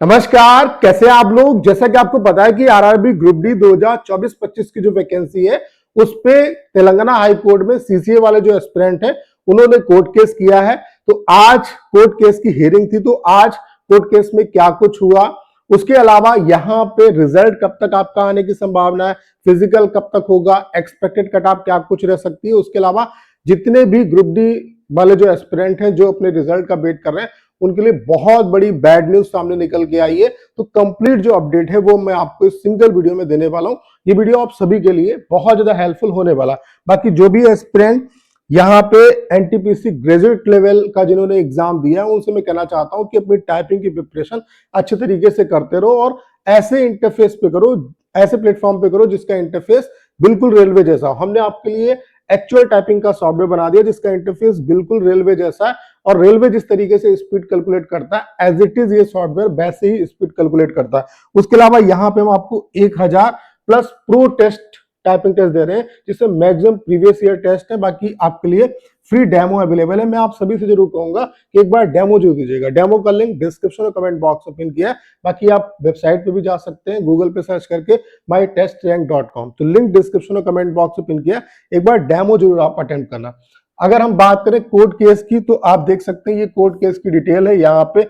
नमस्कार, कैसे हैं आप लोग। जैसा कि आपको पता है कि आरआरबी ग्रुप डी 2024-25 की जो वैकेंसी है उस पे तेलंगाना हाई कोर्ट में सीसीए वाले जो एस्पिरेंट है उन्होंने कोर्ट केस किया है। तो आज कोर्ट केस की हियरिंग थी। तो आज कोर्ट केस में क्या कुछ हुआ, उसके अलावा यहाँ पे रिजल्ट कब तक आपका आने की संभावना है, फिजिकल कब तक होगा, एक्सपेक्टेड कट ऑफ क्या कुछ रह सकती है, उसके अलावा जितने भी ग्रुप डी वाले जो एस्पिरेंट हैं जो अपने रिजल्ट का वेट कर रहे हैं उनके लिए बहुत बड़ी बैड न्यूज सामने निकल के आई है। तो कंप्लीट जो अपडेट है वो मैं आपको इस सिंगल वीडियो में देने वाला हूं। ये वीडियो आप सभी के लिए बहुत ज्यादा हेल्पफुल होने वाला। बाकी जो भी एस्पिरेंट यहाँ पे एनटीपीसी ग्रेजुएट लेवल का जिन्होंने एग्जाम दिया है उनसे मैं कहना चाहता हूं कि अपनी टाइपिंग की प्रिपरेशन अच्छे तरीके से करते रहो और ऐसे इंटरफेस पे करो, ऐसे प्लेटफॉर्म पे करो जिसका इंटरफेस बिल्कुल रेलवे जैसा हो। हमने आपके लिए एक्चुअल टाइपिंग का सॉफ्टवेयर बना दिया जिसका इंटरफेस बिल्कुल रेलवे जैसा है और रेलवे जिस तरीके से स्पीड कैलकुलेट करता है एज इट इज ये सॉफ्टवेयर वैसे ही स्पीड कैलकुलेट करता है। उसके अलावा यहाँ पे हम आपको 1000 plus pro test typing test दे रहे हैं जिससे मैक्सिमम प्रीवियस ईयर टेस्ट है। बाकी आपके लिए फ्री डेमो अवेलेबल है। मैं आप सभी से जरूर कहूंगा कि एक बार डेमो जरूर दीजिएगा। डेमो का लिंक डिस्क्रिप्शन और कमेंट बॉक्स में पिन किया है। बाकी आप वेबसाइट पे भी जा सकते हैं, गूगल पे सर्च करके mytestrank.com, तो लिंक डिस्क्रिप्शन और कमेंट बॉक्स में पिन किया। एक बार डेमो जरूर आप अटेम्प्ट करना। अगर हम बात करें कोर्ट केस की तो आप देख सकते हैं ये कोर्ट केस की डिटेल है। यहाँ पे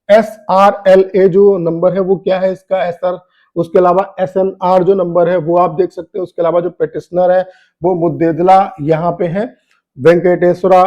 SRLA जो नंबर है वो क्या है इसका SR, उसके अलावा SNR जो नंबर है वो आप देख सकते हैं। उसके अलावा जो पेटिशनर है वो मुद्देदला यहाँ पे है वेंकटेश्वरा,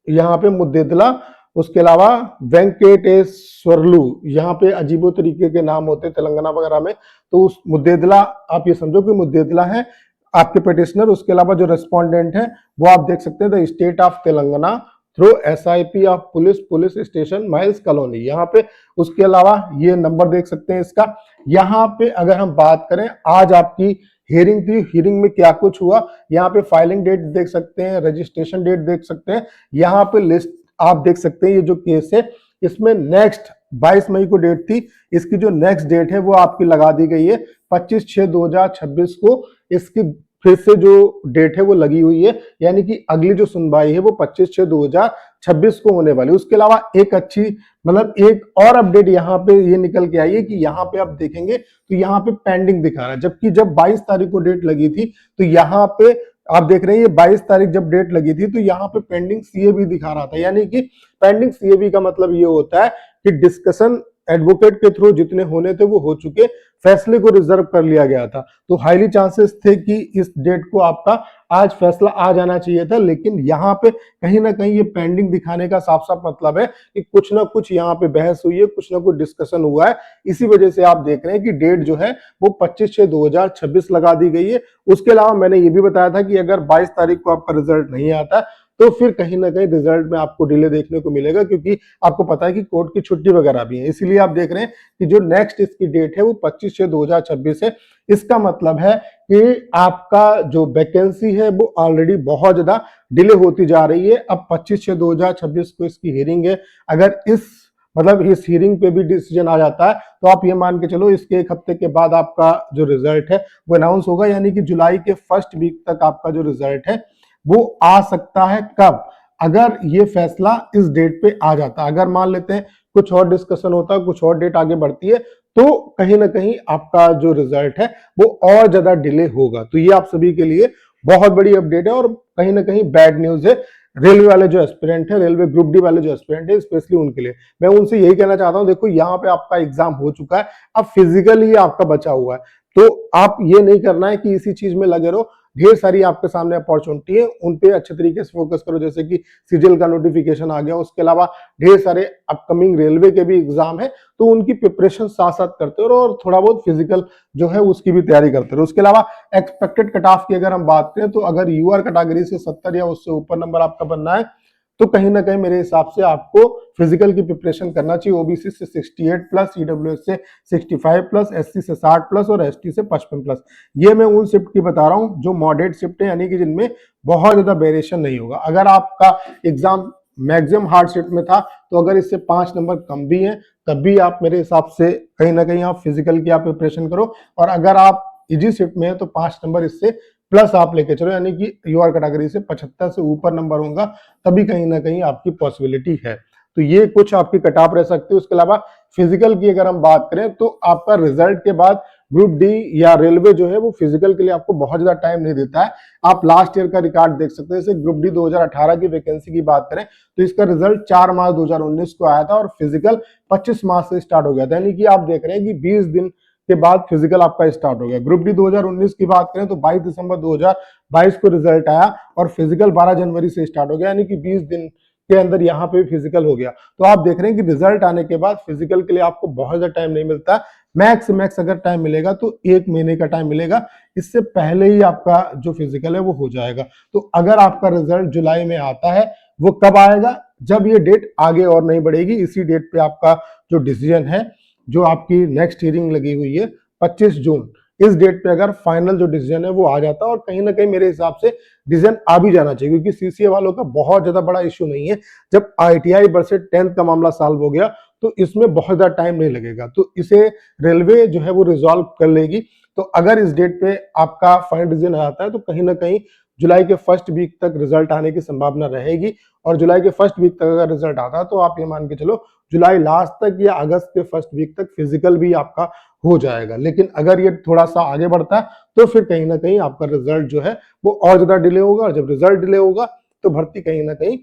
यहाँ पे मुद्देदला। उसके अलावा वेंकटेश्वरलू, यहाँ पे अजीबो तरीके के नाम होते हैं तेलंगाना वगैरह में, तो उस मुद्देदला आप ये समझो कि मुद्देदला है आपके पेटिशनर। उसके अलावा जो रेस्पोंडेंट है वो आप देख सकते हैं the state of Telangana through SIP of police station miles colony यहाँ पे। उसके अलावा ये नंबर देख सकते हैं इसका। यहाँ पे अगर हम बात करें आज आपकी हियरिंग थी, हियरिंग में क्या कुछ हुआ, यहाँ पे फाइलिंग डेट देख सकते हैं, रजिस्ट्रेशन डेट देख सकते हैं, यहाँ पे लिस्ट आप देख सकते हैं। ये जो केस है इसमें नेक्स्ट 22 मई को डेट थी, इसकी जो नेक्स्ट डेट है वो आपकी लगा दी गई है 25/6/2026 को। इसकी फिर से जो डेट है वो लगी हुई है, यानी कि अगली जो सुनवाई है वो 25/6/2026 को होने वाली है। उसके अलावा एक अच्छी मतलब एक और अपडेट यहाँ पे ये निकल के आई है कि यहाँ पे आप देखेंगे तो यहाँ पे पेंडिंग दिखा रहा है, जबकि जब 22 तारीख को डेट लगी थी तो यहाँ पे आप देख रहे हैं ये 22 तारीख जब डेट लगी थी तो यहाँ पे पेंडिंग CAB दिखा रहा था। यानी कि पेंडिंग CAB का मतलब ये होता है कि डिस्कशन एडवोकेट के थ्रू जितने होने थे वो हो चुके, फैसले को रिजर्व कर लिया गया था। तो हाईली चांसेस थे कि इस डेट को आपका आज फैसला आ जाना चाहिए था, लेकिन यहाँ पे कहीं ना कहीं ये पेंडिंग दिखाने का साफ साफ मतलब है कि कुछ ना कुछ यहाँ पे बहस हुई है, कुछ ना कुछ डिस्कशन हुआ है। इसी वजह से आप देख रहे हैं कि डेट जो है वो 25/6/2026 लगा दी गई है। उसके अलावा मैंने ये भी बताया था कि अगर 22 तारीख को आपका रिजल्ट नहीं आता तो फिर कहीं ना कहीं रिजल्ट में आपको डिले देखने को मिलेगा, क्योंकि आपको पता है कि कोर्ट की छुट्टी वगैरह भी है। इसीलिए आप देख रहे हैं कि जो नेक्स्ट इसकी डेट है वो 25/6/2026 है। इसका मतलब है कि आपका जो वैकेंसी है वो ऑलरेडी बहुत ज्यादा डिले होती जा रही है। अब 25/6/2026 को इसकी हियरिंग है। अगर इस हियरिंग पे भी डिसीजन आ जाता है तो आप ये मान के चलो इसके एक हफ्ते के बाद आपका जो रिजल्ट है वो अनाउंस होगा, यानी कि जुलाई के फर्स्ट वीक तक आपका जो रिजल्ट है वो आ सकता है। कब? अगर ये फैसला इस डेट पे आ जाता, अगर मान लेते हैं कुछ और डिस्कशन होता है, कुछ और डेट आगे बढ़ती है, तो कहीं ना कहीं आपका जो रिजल्ट है वो और ज्यादा डिले होगा। तो ये आप सभी के लिए बहुत बड़ी अपडेट है और कहीं ना कहीं बैड न्यूज है। रेलवे वाले जो एस्पिरेंट है, रेलवे ग्रुप डी वाले जो एस्पिरेंट है, स्पेशली उनके लिए मैं उनसे यही कहना चाहता हूं, देखो यहाँ पे आपका एग्जाम हो चुका है, अब फिजिकली आपका बचा हुआ है। तो आप ये नहीं करना है कि इसी चीज में लगे रहो। ढेर सारी आपके सामने अपॉर्चुनिटी है, उन पे अच्छे तरीके से फोकस करो। जैसे कि सीजीएल का नोटिफिकेशन आ गया, उसके अलावा ढेर सारे अपकमिंग रेलवे के भी एग्जाम है, तो उनकी प्रिपरेशन साथ साथ करते रहो और थोड़ा बहुत फिजिकल जो है उसकी भी तैयारी करते रहो। उसके अलावा एक्सपेक्टेड कट ऑफ की अगर हम बात करें तो अगर यूआर कैटेगरी से 70 या उससे ऊपर नंबर आपका बनना है तो कहीं ना कहीं मेरे हिसाब से आपको फिजिकल की प्रिपरेशन करना चाहिए। ओबीसी से 68 प्लस, ईडब्ल्यूएस से 65 प्लस, एससी से 60 प्लस और एसटी से 55 प्लस। ये मैं उन शिफ्ट की बता रहा हूं जो मॉडरेट शिफ्ट है, यानी कि जिनमें बहुत ज्यादा वेरिएशन नहीं होगा। अगर आपका एग्जाम मैक्सिमम हार्ड शिफ्ट में था तो अगर इससे 5 नंबर कम भी हैं तब भी आप मेरे हिसाब से कहीं ना कहीं आप फिजिकल की आप प्रिपरेशन करो, और अगर आप इजी शिफ्ट में है तो 5 नंबर इससे प्लस आप लेके चलो, यानी कि यूआर कैटेगरी से 75 से ऊपर नंबर होगा तभी कहीं ना कहीं आपकी पॉसिबिलिटी है। तो ये कुछ आपकी कट ऑफ रह सकती है। उसके अलावा फिजिकल की अगर हम बात करें तो आपका रिजल्ट के बाद ग्रुप डी या रेलवे जो है वो फिजिकल के लिए आपको बहुत ज्यादा टाइम नहीं देता है। आप लास्ट ईयर का रिकॉर्ड देख सकते हैं। जैसे ग्रुप डी 2018 की वैकेंसी की बात करें तो इसका रिजल्ट 4 मार्च 2019 को आया था और फिजिकल 25 मार्च से स्टार्ट हो गया था। यानी कि आप देख रहे हैं कि 20 दिन के बाद फिजिकल आपका स्टार्ट हो गया। ग्रुप डी 2019 की बात करें तो 22 दिसंबर 2022 को रिजल्ट आया और फिजिकल 12 जनवरी से स्टार्ट हो गया। यानी कि 20 दिन के अंदर यहाँ पे फिजिकल हो गया। तो आप देख रहे हैं कि रिजल्ट आने के बाद फिजिकल के लिए आपको बहुत ज्यादा टाइम नहीं मिलता। मैक्स मैक्स अगर टाइम मिलेगा तो 1 महीने का टाइम मिलेगा। इससे पहले ही आपका जो फिजिकल है वो हो जाएगा। तो अगर आपका रिजल्ट जुलाई में आता है, वो कब आएगा? जब ये डेट आगे और नहीं बढ़ेगी। इसी डेट पे आपका जो डिसीजन है, जो आपकी नेक्स्ट हियरिंग लगी हुई है 25 जून, इस डेट पे अगर फाइनल जो डिसीजन है वो आ जाता है और कहीं ना कहीं मेरे हिसाब से डिसीजन आ भी जाना चाहिए, क्योंकि सीसीए वालों का बहुत ज्यादा बड़ा इश्यू नहीं है। जब आईटीआई वर्सेस 10th का मामला सॉल्व हो गया तो इसमें बहुत ज्यादा टाइम नहीं लगेगा। तो इसे रेलवे जो है वो रिजॉल्व कर लेगी। तो अगर इस डेट पे आपका फाइनल डिसीजन आता है तो कहीं ना कहीं जुलाई के फर्स्ट वीक तक रिजल्ट आने की संभावना रहेगी। और जुलाई के फर्स्ट वीक तक अगर रिजल्ट आता है तो आप ये मान के चलो जुलाई लास्ट तक या अगस्त के फर्स्ट वीक तक फिजिकल भी आपका हो जाएगा। लेकिन अगर ये थोड़ा सा आगे बढ़ता है तो फिर कहीं ना कहीं आपका रिजल्ट जो है वो और ज्यादा डिले होगा। और जब रिजल्ट डिले होगा तो भर्ती कहीं ना कहीं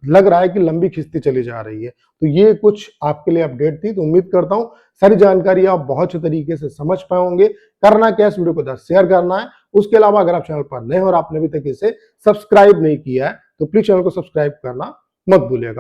लग रहा है कि लंबी खिंचती चली जा रही है। तो ये कुछ आपके लिए अपडेट थी। तो उम्मीद करता हूं सारी जानकारी आप बहुत अच्छे तरीके से समझ पाए होंगे। करना क्या है, इस वीडियो को 10 शेयर करना है। उसके अलावा अगर आप चैनल पर नए हो और आपने अभी तक इसे सब्सक्राइब नहीं किया है तो प्लीज चैनल को सब्सक्राइब करना मत भूलिएगा।